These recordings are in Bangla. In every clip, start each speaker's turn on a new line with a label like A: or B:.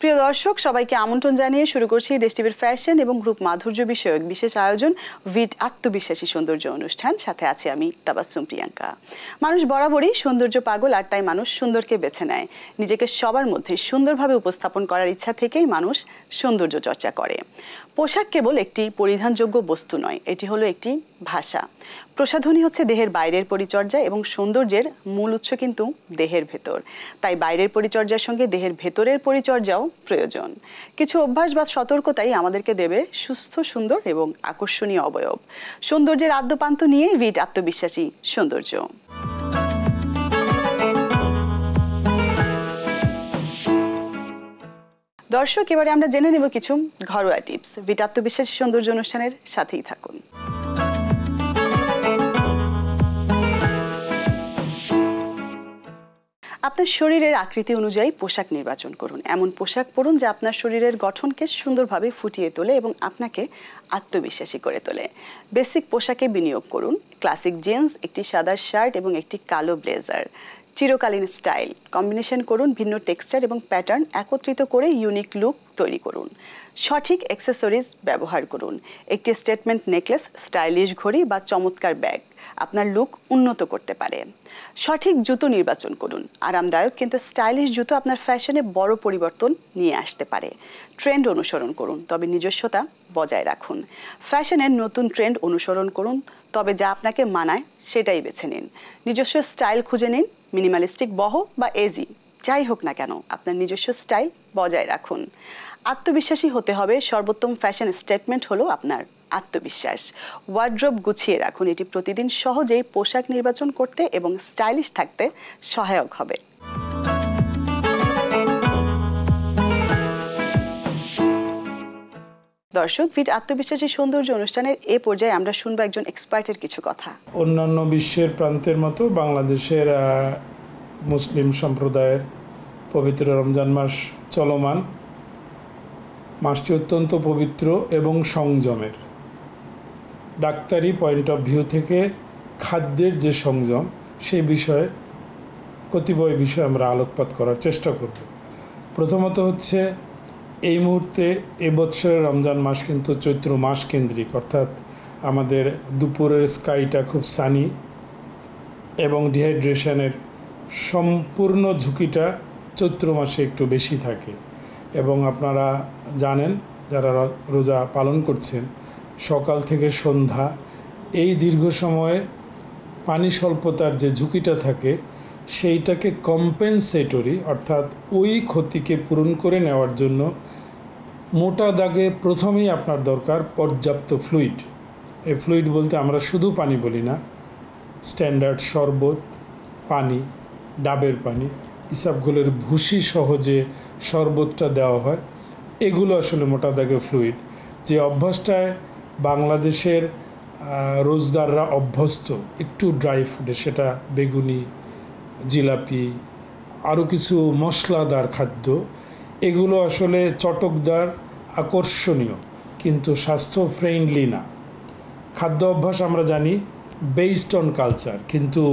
A: প্রিয় দর্শক সবাইকে আমন্ত্রণ জানিয়ে শুরু করছি দেশ টিভির ফ্যাশন এবং গ্রুপ মাধুর্য বিষয়ক বিশেষ আয়োজন ভিট আত্মবিশ্বাসী সৌন্দর্য অনুষ্ঠান। সাথে আছি আমি তাবাসসুম প্রিয়াঙ্কা। মানুষ বরাবরই সৌন্দর্য পাগল, আর তাই মানুষ সুন্দরকে বেছে নেয়। নিজেকে সবার মধ্যে সুন্দরভাবে উপস্থাপন করার ইচ্ছা থেকেই মানুষ সৌন্দর্য চর্চা করে। পোশাক কেবল একটি পরিধানযোগ্য বস্তু নয়, এটি হলো একটি ভাষা। প্রসাধনী হচ্ছে দেহের বাইরের পরিচর্যা এবং সৌন্দর্যের মূল উৎস কিন্তু দেহের ভেতর। তাই বাইরের পরিচর্যার সঙ্গে দেহের ভেতরের পরিচর্যাও প্রয়োজন। কিছু অভ্যাস বা সতর্কতাই আমাদেরকে দেবে সুস্থ, সুন্দর এবং আকর্ষণীয় অবয়ব। সৌন্দর্যের আদ্যপান্ত নিয়ে ভিট আত্মবিশ্বাসী সৌন্দর্য। দর্শক, এবারে আমরা জেনে নেব কিছু ঘরোয়া টিপস। ভিট আত্মবিশ্বাসী সৌন্দর্য অনুষ্ঠানের সাথেই থাকুন। আপনার শরীরের আকৃতি অনুযায়ী পোশাক নির্বাচন করুন। এমন পোশাক পরুন যা আপনার শরীরের গঠনকে সুন্দরভাবে ফুটিয়ে তোলে এবং আপনাকে আত্মবিশ্বাসী করে তোলে। বেসিক পোশাকে বিনিয়োগ করুন। ক্লাসিক জিন্স, একটি সাদা শার্ট এবং একটি কালো ব্লেজার। চিরকালীন স্টাইল কম্বিনেশন করুন। ভিন্ন টেক্সচার এবং প্যাটার্ন একত্রিত করে ইউনিক লুক তৈরি করুন। সঠিক অ্যাক্সেসরিজ ব্যবহার করুন। একটি স্টেটমেন্ট নেকলেস, স্টাইলিশ ঘড়ি বা চমৎকার ব্যাগ আপনার লুক উন্নত করতে পারে। সঠিক জুতো নির্বাচন করুন। আরামদায়ক কিন্তু স্টাইলিশ জুতো আপনার ফ্যাশনে বড় পরিবর্তন নিয়ে আসতে পারে। ট্রেন্ড অনুসরণ করুন, তবে নিজস্বতা বজায় রাখুন। ফ্যাশনের নতুন ট্রেন্ড অনুসরণ করুন, তবে যা আপনাকে মানায় সেটাই বেছে নিন। নিজস্ব স্টাইল খুঁজে নিন। মিনিমালিস্টিক, বহ বা এজি যাই হোক না কেন, আপনার নিজস্ব স্টাইল বজায় রাখুন। আত্মবিশ্বাসী হতে হবে। সর্বোত্তম ফ্যাশন স্টেটমেন্ট হলো আপনার আত্মবিশ্বাস। ওয়ার্ড্রোব গুছিয়ে রাখুন। এটি প্রতিদিন সহজেই পোশাক নির্বাচন করতে এবং স্টাইলিশ থাকতে সহায়ক হবে। দর্শক, ভিট আত্মবিশ্বাসী সৌন্দর্য অনুষ্ঠানের এ পর্যায়ে আমরা শুনবো একজন এক্সপার্টের কিছু কথা।
B: অন্যান্য বিশ্বের প্রান্তের মতো বাংলাদেশের মুসলিম সম্প্রদায়ের পবিত্র রমজান মাস চলমান। মাসটি অত্যন্ত পবিত্র এবং সংযমের। ডাক্তারি পয়েন্ট অফ ভিউ থেকে খাদ্যের যে সংযম, সেই বিষয়ে কতিপয় বিষয়ে আমরা আলোকপাত করার চেষ্টা করব। প্রথমত হচ্ছে, এই মুহূর্তে এবছরের রমজান মাস কিন্তু চৈত্র মাস কেন্দ্রিক, অর্থাৎ আমাদের দুপুরের স্কাইটা খুব সানি এবং ডিহাইড্রেশনের সম্পূর্ণ ঝুঁকিটা চৈত্র মাসে একটু বেশি থাকে। এবং আপনারা জানেন, যারা রোজা পালন করছেন, সকাল থেকে সন্ধ্যা এই দীর্ঘ সময়ে পানি স্বল্পতার যে ঝুঁকিটা থাকে, সেইটাকে কম্পেনসেটরি অর্থাৎ ওই ক্ষতিকে পূরণ করে নেওয়ার জন্য মোটা দাগে প্রথমেই আপনার দরকার পর্যাপ্ত ফ্লুইড। এই ফ্লুইড বলতে আমরা শুধু পানি বলি না, স্ট্যান্ডার্ড শরবত, পানি, ডাবের পানি, ইসাবগুলোর ভুসি সহ যে শরবতটা দেওয়া হয়, এগুলো আসলে মোটা দাগে ফ্লুইড। যে অভ্যাসটায় বাংলাদেশের রোজদাররা অভ্যস্ত একটু ড্রাই ফুডে, সেটা বেগুনি, জিলাপি, আরও কিছু মশলাদার খাদ্য, এগুলো আসলে চটকদার, আকর্ষণীয়, কিন্তু স্বাস্থ্য ফ্রেন্ডলি না। খাদ্য অভ্যাস আমরা জানি বেসড অন কালচার, কিন্তু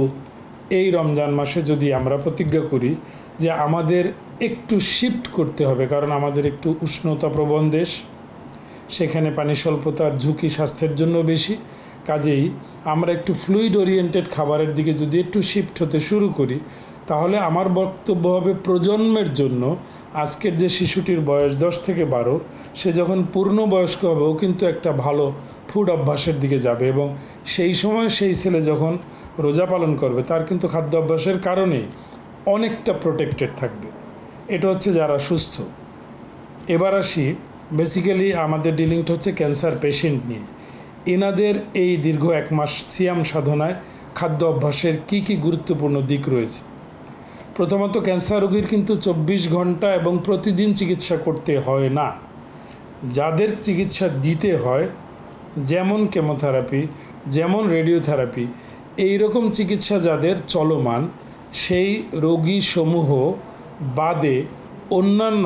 B: এই রমজান মাসে যদি আমরা প্রতিজ্ঞা করি যে আমাদের একটু শিফট করতে হবে, কারণ আমাদের একটু উষ্ণতাপ্রবণ দেশ, সেখানে পানি স্বল্পতার ঝুঁকি স্বাস্থ্যের জন্য বেশি। কাজেই আমরা একটু ফ্লুইড ওরিয়েন্টেড খাবারের দিকে যদি একটু শিফট হতে শুরু করি, তাহলে আমার বক্তব্য হবে প্রজন্মের জন্য আজকের যে শিশুটির বয়স 10 থেকে 12, সে যখন পূর্ণবয়স্ক হবে ও কিন্তু একটা ভালো ফুড অভ্যাসের দিকে যাবে। এবং সেই সময় সেই ছেলে যখন রোজা পালন করবে, তার কিন্তু খাদ্য অভ্যাসের কারণেই অনেকটা প্রোটেক্টেড থাকবে। এটা হচ্ছে যারা সুস্থ। এবার আসি, বেসিক্যালি আমাদের ডিলিংটা হচ্ছে ক্যান্সার পেশেন্ট নিয়ে। এনাদের এই দীর্ঘ 1 মাস সিয়াম সাধনায় খাদ্য অভ্যাসের কী কী গুরুত্বপূর্ণ দিক রয়েছে। প্রথমত, ক্যান্সার রোগীর কিন্তু 24 ঘন্টা এবং প্রতিদিন চিকিৎসা করতে হয় না। যাদের চিকিৎসা দিতে হয়, যেমন কেমোথেরাপি, যেমন রেডিওথেরাপি, এই রকম চিকিৎসা যাদের চলমান, সেই রোগী সমূহ বাদে অন্যান্য,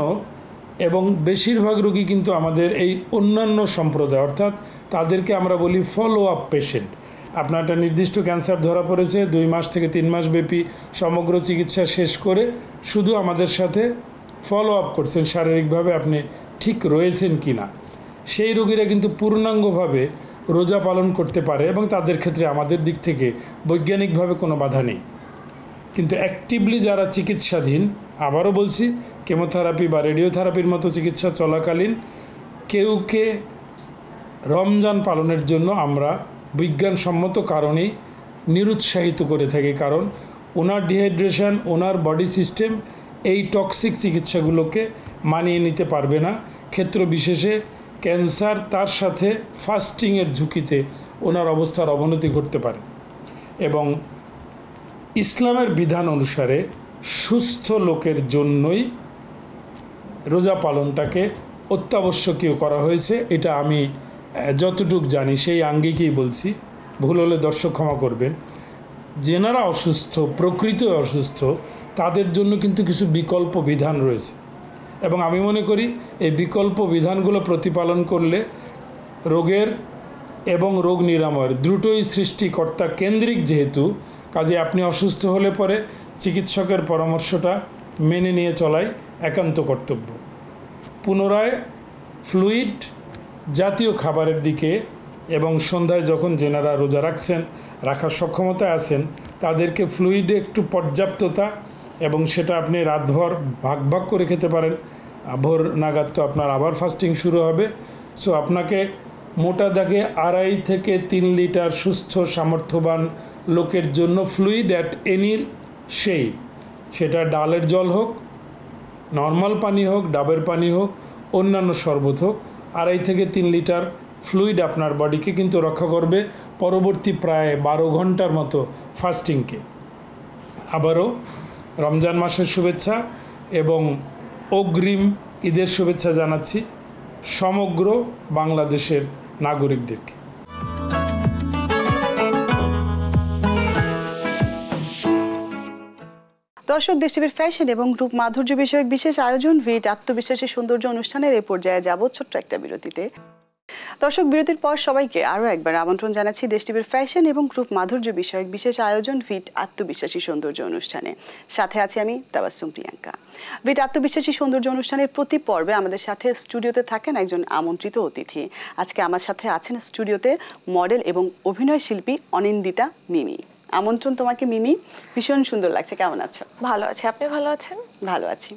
B: এবং বেশিরভাগ রোগী কিন্তু আমাদের এই অন্যান্য সম্প্রদায়, অর্থাৎ তাদেরকে আমরা বলি ফলো আপ পেশেন্ট। আপনার একটা নির্দিষ্ট ক্যান্সার ধরা পড়েছে, 2 মাস থেকে 3 মাস ব্যাপী সমগ্র চিকিৎসা শেষ করে শুধু আমাদের সাথে ফলো আপ করছেন, শারীরিকভাবে আপনি ঠিক রয়েছেন কি না। সেই রোগীরা কিন্তু পূর্ণাঙ্গভাবে রোজা পালন করতে পারে এবং তাদের ক্ষেত্রে আমাদের দিক থেকে বৈজ্ঞানিকভাবে কোনো বাধা নেই। কিন্তু অ্যাক্টিভলি যারা চিকিৎসাধীন, আবারও বলছি, কেমোথেরাপি বা রেডিওথেরাপির মতো চিকিৎসা চলাকালীন কেউকে রমজান পালনের জন্য আমরা বিজ্ঞানসম্মত কারণেই নিরুৎসাহিত করে থাকি, কারণ ওনার ডিহাইড্রেশন, ওনার বডি সিস্টেম এই টক্সিক চিকিৎসাগুলোকে মানিয়ে নিতে পারবে না। ক্ষেত্র বিশেষে ক্যান্সার, তার সাথে ফাস্টিংয়ের ঝুঁকিতে ওনার অবস্থার অবনতি ঘটতে পারে। এবং ইসলামের বিধান অনুসারে সুস্থ লোকের জন্যই রোজা পালনটাকে অত্যাবশ্যকীয় করা হয়েছে। এটা আমি যতটুক জানি সেই আঙ্গিকেই বলছি, ভুল হলে দর্শক ক্ষমা করবেন। যেনারা অসুস্থ, প্রকৃত অসুস্থ, তাদের জন্য কিন্তু কিছু বিকল্প বিধান রয়েছে এবং আমি মনে করি এই বিকল্প বিধানগুলো প্রতিপালন করলে রোগের এবং রোগ নিরাময়ের দ্রুতই সৃষ্টিকর্তা কেন্দ্রিক, যেহেতু কাজে আপনি অসুস্থ হলে পরে চিকিৎসকের পরামর্শটা মেনে নিয়ে চলাই একান্ত কর্তব্য। পুনরায় ফ্লুইড জাতীয় খাবারের দিকে এবং সন্ধ্যায় যখন যেনারা রোজা রাখছেন, রাখার সক্ষমতা আছেন, তাদেরকে ফ্লুইডে একটু পর্যাপ্ততা, এবং সেটা আপনি রাতভর ভাগ ভাগ করে খেতে পারেন। ভোর নাগাদ তো আপনার আবার ফাস্টিং শুরু হবে। সো আপনাকে মোটা দাগে 2.5 থেকে 3 লিটার সুস্থ সামর্থ্যবান লোকের জন্য ফ্লুইড অ্যাট এনি শেড, সেটা ডালের জল হোক, নর্মাল পানি হোক, ডাবের পানি হোক, অন্যান্য শরবত হোক, 2.5 থেকে 3 লিটার ফ্লুইড আপনার বডিকে কিন্তু রক্ষা করবে পরবর্তী প্রায় 12 ঘন্টার মতো ফাস্টিংকে। আবারও রমজান মাসের শুভেচ্ছা এবং অগ্রিম ঈদের শুভেচ্ছা জানাচ্ছি সমগ্র বাংলাদেশের নাগরিকদেরকে।
A: দর্শক, দেশ টিভির ফ্যাশন এবং রূপ মাধুর্য বিষয়ক বিশেষ আয়োজন ভিট আত্মবিশ্বাসী সৌন্দর্য অনুষ্ঠানের এ পর্যায়ে যাব ছোট্ট একটা বিরতিতে। দর্শক, বিরতির পর সবাইকে আরও একবার আমন্ত্রণ জানাচ্ছি দেশ টিভির ফ্যাশন এবং রূপ মাধুর্য বিষয়ক বিশেষ আয়োজন ভিট আত্মবিশ্বাসী সৌন্দর্য অনুষ্ঠানে। সাথে আছি আমি তাবাসসুম প্রিয়াঙ্কা। ভিট আত্মবিশ্বাসী সৌন্দর্য অনুষ্ঠানের প্রতি পর্বে আমাদের সাথে স্টুডিওতে থাকেন একজন আমন্ত্রিত অতিথি। আজকে আমার সাথে আছেন স্টুডিওতে মডেল এবং অভিনয় শিল্পী অনিন্দিতা মিমি। আমন্ত্রণ তোমাকে মিমি, ভীষণ সুন্দর লাগছে, কেমন আছো?
C: ভালো আছি, আপনি ভালো আছেন?
A: ভালো আছি।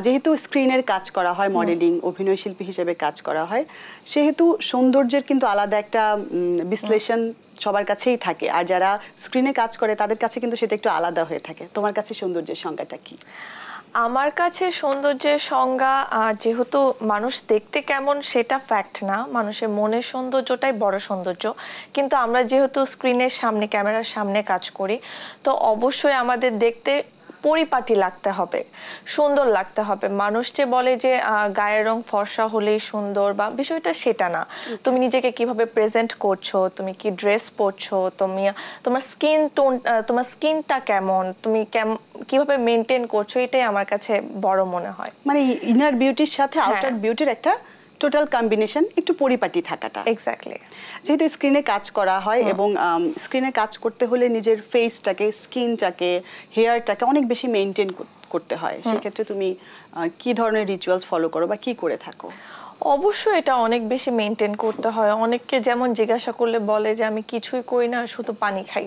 A: যেহেতু স্ক্রিনের কাজ করা হয়, মডেলিং, অভিনয় শিল্পী হিসেবে কাজ করা হয়, সেহেতু সৌন্দর্যের কিন্তু আলাদা একটা বিশ্লেষণ সবার কাছেই থাকে, আর যারা স্ক্রিনে কাজ করে তাদের কাছে কিন্তু সেটা একটু আলাদা হয়ে থাকে। তোমার কাছে সৌন্দর্যের সংজ্ঞাটা কি?
C: আমার কাছে সৌন্দর্যের সংজ্ঞা, যেহেতু মানুষ দেখতে কেমন সেটা ফ্যাক্ট না, মানুষের মনের সৌন্দর্যটাই বড় সৌন্দর্য। কিন্তু আমরা যেহেতু স্ক্রিনের সামনে, ক্যামেরার সামনে কাজ করি, তো অবশ্যই আমাদের দেখতে পরিপাটি লাগতে হবে, সুন্দর লাগতে হবে। মানুষ যে বলে যে গায়ের রং ফর্সা হলেই সুন্দর, বা বিষয়টা সেটা না। তুমি নিজেকে কিভাবে প্রেজেন্ট করছো, তুমি কি ড্রেস পরছো, তুমি তোমার স্কিন টোন, তোমার স্কিনটা কেমন, তুমি কিভাবে মেনটেন করছো, এটাই আমার কাছে বড় মনে হয়।
A: মানে ইনার বিউটির সাথে আউটার বিউটির একটা টোটাল কম্বিনেশন, একটু পরিপাটি থাকাটা।
C: এক্স্যাক্টলি।
A: যেহেতু স্ক্রিনে কাজ করা হয় এবং স্ক্রিনে কাজ করতে হলে নিজের ফেসটাকে, স্কিনটাকে, হেয়ারটাকে অনেক বেশি মেনটেন করতে হয়। সেক্ষেত্রে তুমি কি ধরনের রিচুয়ালস ফলো করো বা কি করে থাকো?
C: অবশ্যই এটা অনেক বেশি মেনটেন করতে হয়। অনেককে যেমন জিজ্ঞাসা করলে বলে যে আমি কিছুই করি না, শুধু পানি খাই।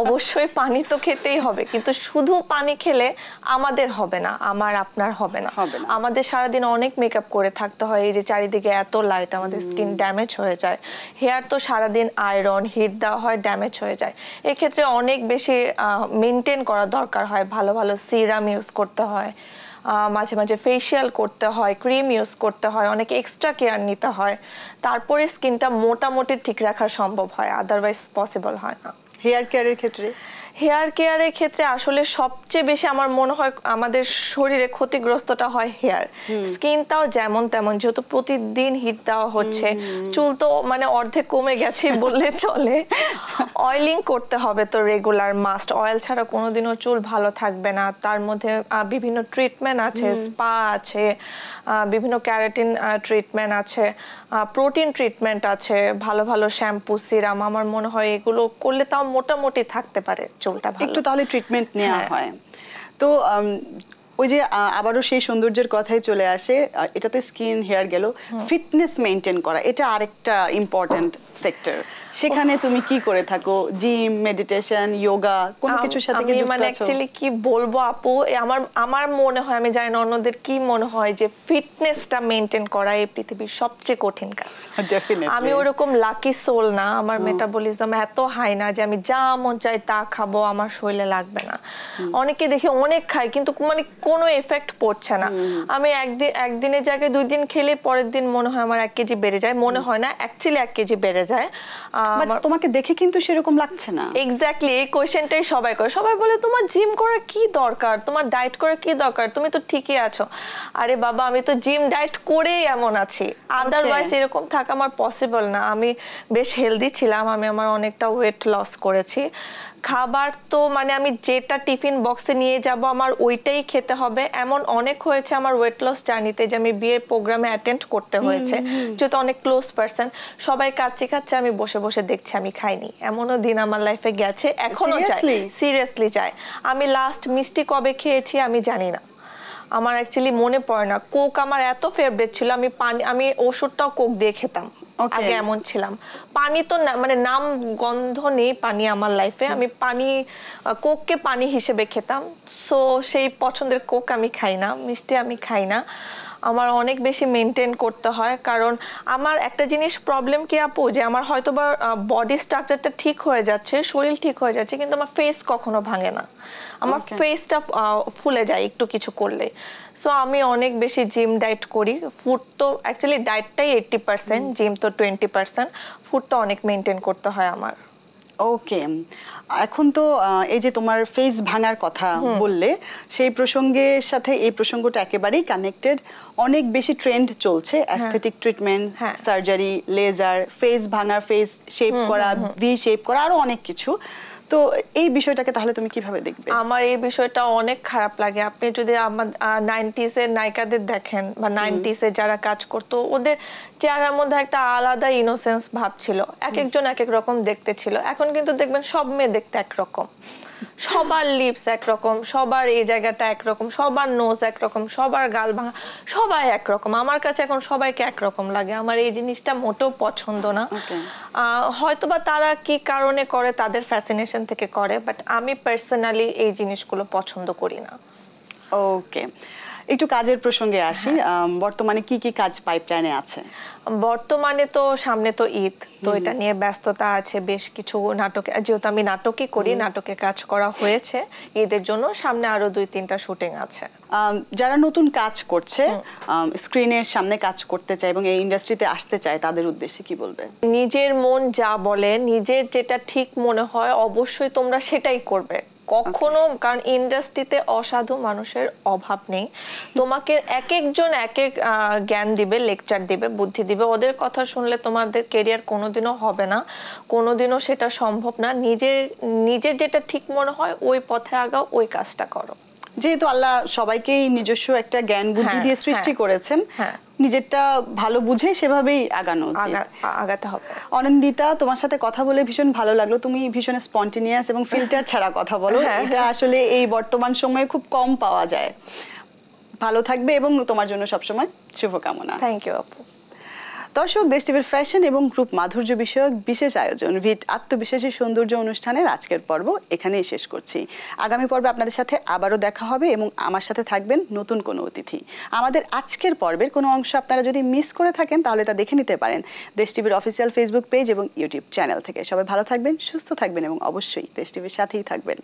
C: অবশ্যই পানি তো খেতেই হবে, কিন্তু শুধু পানি খেলে আমাদের হবে না, আমার আপনার হবে না। আমাদের সারাদিন অনেক মেকআপ করে থাকতে হয়, এই যে চারিদিকে এত লাইট, আমাদের স্কিন ড্যামেজ হয়ে যায়। হেয়ার তো সারাদিন আয়রন, হিট দেওয়া হয়, ড্যামেজ হয়ে যায়। এক্ষেত্রে অনেক বেশি মেনটেন করা দরকার হয়। ভালো ভালো সিরাম ইউজ করতে হয়, মাঝে মাঝে ফেসিয়াল করতে হয়, ক্রিম ইউজ করতে হয়, অনেক এক্সট্রা কেয়ার নিতে হয়, তারপরে স্কিনটা মোটামুটি ঠিক রাখা সম্ভব হয়, আদারওয়াইজ পসিবল হয় না।
A: হেয়ার কেয়ারের ক্ষেত্রে?
C: হেয়ার কেয়ারের ক্ষেত্রে আসলে সবচেয়ে বেশি আমার মনে হয় আমাদের শরীরে ক্ষতিগ্রস্তটা হয় হেয়ার। স্কিনটাও যেমন তেমন, যেহেতু প্রতিদিন হিট দেওয়া হচ্ছে, চুল তো মানে অর্ধেক কমে গেছে বললে চলে। অয়েলিং করতে হবে তো রেগুলার মাস্ট, অয়েল ছাড়া কোনোদিনও চুল ভালো থাকবে না। তার মধ্যে বিভিন্ন ট্রিটমেন্ট আছে, স্পা আছে, বিভিন্ন ক্যারাটিন ট্রিটমেন্ট আছে, প্রোটিন ট্রিটমেন্ট আছে, ভালো ভালো শ্যাম্পু, সিরাম। আমার মনে হয় এগুলো করলে তাও মোটামুটি থাকতে পারে চুলটা ভালো।
A: একটু তাহলে ট্রিটমেন্ট নেওয়া হয়। তো ওই যে আবারও সেই সৌন্দর্যের কথাই চলে আসে, এটা তো স্কিন হেয়ার গেল, ফিটনেস মেনটেন করা এটা আরেকটা ইম্পর্ট্যান্ট সেক্টর। সেখানে তুমি কি করে থাকো? জিম, মেডিটেশন, যোগা, কোনো কিছুর সাথে কি যুক্ত আছো?
C: মানে অ্যাকচুয়ালি কি বলবো আপু, আমার মনে হয়, আমি জানি না অন্যদের কি মনে হয়, যে ফিটনেসটা মেনটেন করা এই পৃথিবীর সবচেয়ে কঠিন কাজ। আমি ওরকম লাকি সোল না, আমার মেটাবলিজম এত হাই না যে আমি যা মন চাই তা খাবো, আমার শরীরে লাগবে না। অনেকে দেখি অনেক খায় কিন্তু মানে কোনো এফেক্ট পড়ছে না। আমি একদিনের জায়গায় 2 দিন খেলে পরের দিন মনে হয় আমার 1 কেজি বেড়ে যায়, মনে হয় না, অ্যাকচুয়ালি 1 কেজি বেড়ে যায়।
A: তোমাকে দেখে কিন্তু সেরকম লাগছে না।
C: এক্স্যাক্টলি, এই কোয়েশ্চেনটাই সবাই করে। সবাই বলে তোমার জিম করার কি দরকার, তোমার ডায়েট করার কি দরকার, তুমি তো ঠিকই আছো। আরে বাবা, আমি তো জিম ডায়েট করেই এমন আছি, আদারওয়াইজ এরকম থাকা আমার পসিবল না। আমি বেশ হেলদি ছিলাম, আমি আমার অনেকটা ওয়েট লস করেছি। খাবার তো মানে আমি যেটা টিফিন বক্সে নিয়ে যাব আমার ওইটাই খেতে হবে, এমন অনেক হয়েছে আমার ওয়েট লস জার্নিতে যে আমি বিয়ের প্রোগ্রামে অ্যাটেন্ড করতে হয়েছে, যেহেতু অনেক ক্লোজ পার্সন, সবাই খাচ্ছে আমি বসে বসে দেখছি, আমি খাইনি। এমনও দিন আমার লাইফে গেছে, এখনো চাই, সিরিয়াসলি চাই। আমি লাস্ট মিষ্টি কবে খেয়েছি আমি জানি না, আমার অ্যাকচুয়ালি মনে পড়ে না। কোক আমার এত ফেভারিট ছিল, আমি ওষুধটাও কোক দিয়ে খেতাম, আগে এমন ছিলাম। পানি তো মানে নাম গন্ধ নেই পানি আমার লাইফে, আমি কোককে পানি হিসেবে খেতাম। সো সেই পছন্দের কোক আমি খাই না, মিষ্টি আমি খাই না। আমার অনেক বেশি মেনটেন করতে হয়, কারণ আমার একটা জিনিস প্রবলেম কি আপু, যে আমার হয়তো বা বডি স্ট্রাকচারটা ঠিক হয়ে যাচ্ছে, শরীর ঠিক হয়ে যাচ্ছে, কিন্তু আমার ফেস কখনো ভাঙে না। আমার ফেসটা ফুলে যায় একটু কিছু করলে। সো আমি অনেক বেশি জিম ডায়েট করি। ফুড তো অ্যাকচুয়ালি ডায়েটটাই 80%, জিম তো 20%। ফুডটা অনেক মেনটেন করতে হয় আমার।
A: ওকে, এখন তো এই যে তোমার ফেস ভাঙার কথা বললে, সেই প্রসঙ্গের সাথে এই প্রসঙ্গটা একেবারেই কানেক্টেড। অনেক বেশি ট্রেন্ড চলছে aesthetic treatment, surgery, laser, face ভাঙার, ফেস শেপ করা, ভি শেপ করা, আরো অনেক কিছু। তো এই বিষয়টাকে তাহলে তুমি কিভাবে দেখবে?
C: আমার এই বিষয়টা অনেক খারাপ লাগে। আপনি যদি আমার 90s এর নায়িকাদের দেখেন বা 90s এর যারা কাজ করতো, ওদের চেহারার মধ্যে একটা আলাদা ইনোসেন্স ভাব ছিল, এক একজন এক এক রকম দেখতে ছিল। এখন কিন্তু দেখবেন সব মেয়ে দেখতে একরকম, সবার লিপস একরকম, সবার এই জায়গাটা একরকম, সবার নোজ একরকম, সবার গাল ভাঙা, সবাই একরকম। আমার কাছে এখন সবাইকে একরকম লাগে, আমার এই জিনিসটা মোটেও পছন্দ না। হয়তোবা তারা কি কারণে করে, তাদের ফ্যাসিনেশন থেকে করে, বাট আমি পার্সোনালি এই জিনিসগুলো পছন্দ করি না।
A: ওকে, একটু কাজের প্রসঙ্গে আসি। বর্তমানে কি কি কাজ পাইপলাইনে আছে?
C: বর্তমানে তো সামনে তো ঈদ, তো এটা নিয়ে ব্যস্ততা আছে, বেশ কিছু নাটকে, যেহেতু আমি নাটকই করি, নাটকে কাজ করা হয়েছে ঈদের জন্য, সামনে আরো 2-3টা শুটিং আছে।
A: যারা নতুন কাজ করছে, স্ক্রিনের সামনে কাজ করতে চায় এবং এই ইন্ডাস্ট্রিতে আসতে চায়, তাদের উদ্দেশ্যে কি বলবে?
C: নিজের মন যা বলে, নিজের যেটা ঠিক মনে হয় অবশ্যই তোমরা সেটাই করবে কখনো, কারণ ইন্ডাস্ট্রিতে অসাধু মানুষের অভাব নেই। তোমাকে এক একজন এক এক জ্ঞান দিবে, লেকচার দিবে, বুদ্ধি দিবে। ওদের কথা শুনলে তোমাদের কেরিয়ার কোনোদিনও হবে না, কোনোদিনও সেটা সম্ভব না। নিজের যেটা ঠিক মনে হয় ওই পথে আগাও, ওই কাজটা করো।
A: যেহেতু আল্লাহ সবাইকেই নিজস্ব একটা জ্ঞান বুদ্ধি দিয়ে সৃষ্টি করেছেন, নিজেরটা ভালো বুঝে সেভাবেই আগাতে হবে। অনন্দিতা, তোমার সাথে কথা বলে ভীষণ ভালো লাগলো। তুমি ভীষণ স্পন্টেনিয়াস এবং ফিল্টার ছাড়া কথা বলো, এটা আসলে এই বর্তমান সময়ে খুব কম পাওয়া যায়। ভালো থাকবে এবং তোমার জন্য সবসময় শুভকামনা।
C: থ্যাংক ইউ আপু।
A: দর্শক, দেশ টিভির ফ্যাশন এবং গ্রুপ মাধুর্য বিষয়ক বিশেষ আয়োজন ভিট আত্মবিশ্বাসী সৌন্দর্য অনুষ্ঠানের আজকের পর্ব এখানেই শেষ করছি। আগামী পর্বে আপনাদের সাথে আবারও দেখা হবে এবং আমার সাথে থাকবেন নতুন কোনো অতিথি। আমাদের আজকের পর্বের কোনো অংশ আপনারা যদি মিস করে থাকেন তাহলে তা দেখে নিতে পারেন দেশ টিভির অফিসিয়াল ফেসবুক পেজ এবং ইউটিউব চ্যানেল থেকে। সবাই ভালো থাকবেন, সুস্থ থাকবেন এবং অবশ্যই দেশ টিভির সাথেই থাকবেন।